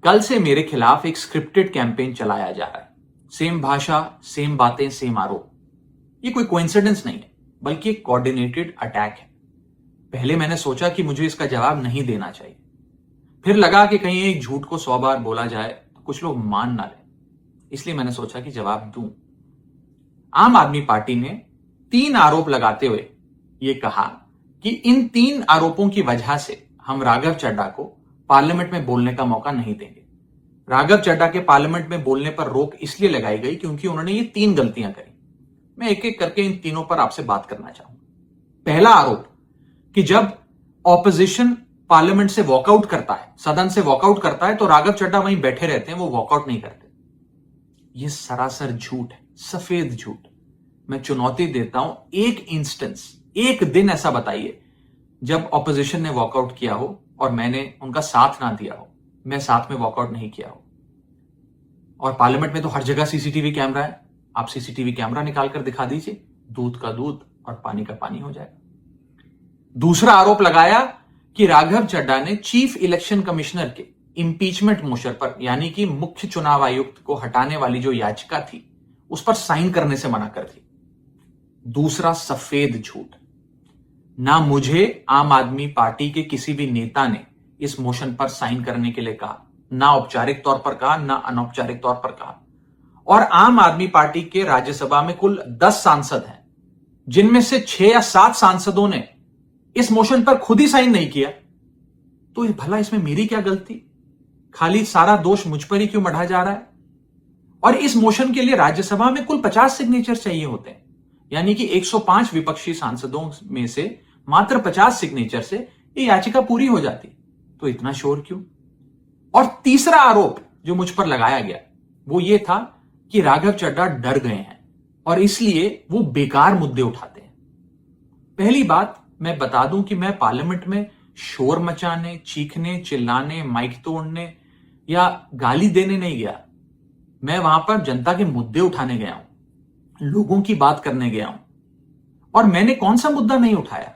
कल से मेरे खिलाफ एक स्क्रिप्टेड कैंपेन चलाया जा रहा है। सेम भाषा, सेम बातें, सेम आरोप। ये कोई कोइंसिडेंस नहीं है, बल्कि एक कोऑर्डिनेटेड अटैक है। पहले मैंने सोचा कि मुझे इसका जवाब नहीं देना चाहिए। फिर लगा कि कहीं एक झूठ को 100 बार बोला जाए तो कुछ लोग मान ना लें, इसलिए मैंने सोचा कि जवाब दूं। आम आदमी पार्टी ने 3 आरोप लगाते हुए यह कहा कि इन 3 आरोपों की वजह से हम राघव चड्ढा को पार्लियामेंट में बोलने का मौका नहीं देंगे। राघव चड्ढा के पार्लियामेंट में बोलने पर रोक इसलिए लगाई गई क्योंकि उन्होंने ये 3 गलतियां करी। मैं एक एक करके इन तीनों पर आपसे बात करना चाहूंगा। पहला आरोप कि जब ऑपोजिशन पार्लियामेंट से वॉकआउट करता है, सदन से वॉकआउट करता है, तो राघव चड्ढा वहीं बैठे रहते हैं, वो वॉकआउट नहीं करते। यह सरासर झूठ है, सफेद झूठ। मैं चुनौती देता हूं, एक इंस्टेंस, एक दिन ऐसा बताइए जब ऑपोजिशन ने वॉकआउट किया हो और मैंने उनका साथ ना दिया हो, मैं साथ में वॉकआउट नहीं किया हो। और पार्लियामेंट में तो हर जगह सीसीटीवी कैमरा है, आप सीसीटीवी कैमरा निकाल कर दिखा दीजिए, दूध का दूध और पानी का पानी हो जाएगा। दूसरा आरोप लगाया कि राघव चड्ढा ने चीफ इलेक्शन कमिश्नर के इंपीचमेंट मोशन पर, यानी कि मुख्य चुनाव आयुक्त को हटाने वाली जो याचिका थी, उस पर साइन करने से मना कर दी। दूसरा सफेद झूठ। ना मुझे आम आदमी पार्टी के किसी भी नेता ने इस मोशन पर साइन करने के लिए कहा, ना औपचारिक तौर पर कहा, ना अनौपचारिक तौर पर कहा। और आम आदमी पार्टी के राज्यसभा में कुल 10 सांसद हैं, जिनमें से 6 या 7 सांसदों ने इस मोशन पर खुद ही साइन नहीं किया। तो भला इसमें मेरी क्या गलती? खाली सारा दोष मुझ पर ही क्यों मढ़ा जा रहा है? और इस मोशन के लिए राज्यसभा में कुल 50 सिग्नेचर चाहिए होते हैं, यानी कि 105 विपक्षी सांसदों में से मात्र 50 सिग्नेचर से ये याचिका पूरी हो जाती। तो इतना शोर क्यों? और तीसरा आरोप जो मुझ पर लगाया गया वो ये था कि राघव चड्ढा डर गए हैं और इसलिए वो बेकार मुद्दे उठाते हैं। पहली बात मैं बता दूं कि मैं पार्लियामेंट में शोर मचाने, चीखने, चिल्लाने, माइक तोड़ने या गाली देने नहीं गया। मैं वहां पर जनता के मुद्दे उठाने गया हूं, लोगों की बात करने गया हूं। और मैंने कौन सा मुद्दा नहीं उठाया?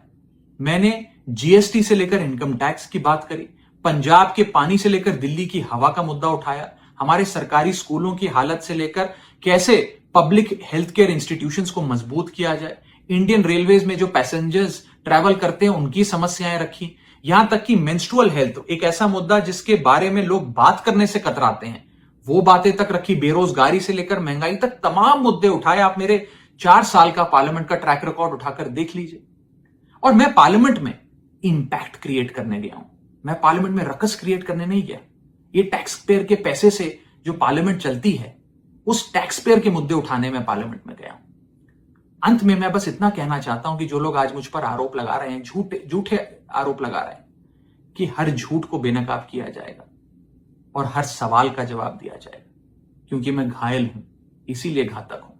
मैंने जीएसटी से लेकर इनकम टैक्स की बात करी, पंजाब के पानी से लेकर दिल्ली की हवा का मुद्दा उठाया, हमारे सरकारी स्कूलों की हालत से लेकर कैसे पब्लिक हेल्थ केयर इंस्टीट्यूशंस को मजबूत किया जाए, इंडियन रेलवेज में जो पैसेंजर्स ट्रैवल करते हैं उनकी समस्याएं रखी, यहां तक कि मेंस्ट्रुअल हेल्थ, एक ऐसा मुद्दा जिसके बारे में लोग बात करने से कतराते हैं, वो बातें तक रखी। बेरोजगारी से लेकर महंगाई तक तमाम मुद्दे उठाए। आप मेरे 4 साल का पार्लियामेंट का ट्रैक रिकॉर्ड उठाकर देख लीजिए। और मैं पार्लियामेंट में इंपैक्ट क्रिएट करने गया हूं, मैं पार्लियामेंट में रकस क्रिएट करने नहीं गया। ये टैक्स पेयर के पैसे से जो पार्लियामेंट चलती है, उस टैक्स पेयर के मुद्दे उठाने में पार्लियामेंट में गया हूं। अंत में मैं बस इतना कहना चाहता हूं कि जो लोग आज मुझ पर आरोप लगा रहे हैं, झूठे आरोप लगा रहे हैं, कि हर झूठ को बेनकाब किया जाएगा और हर सवाल का जवाब दिया जाएगा, क्योंकि मैं घायल हूं, इसीलिए घातक हूं।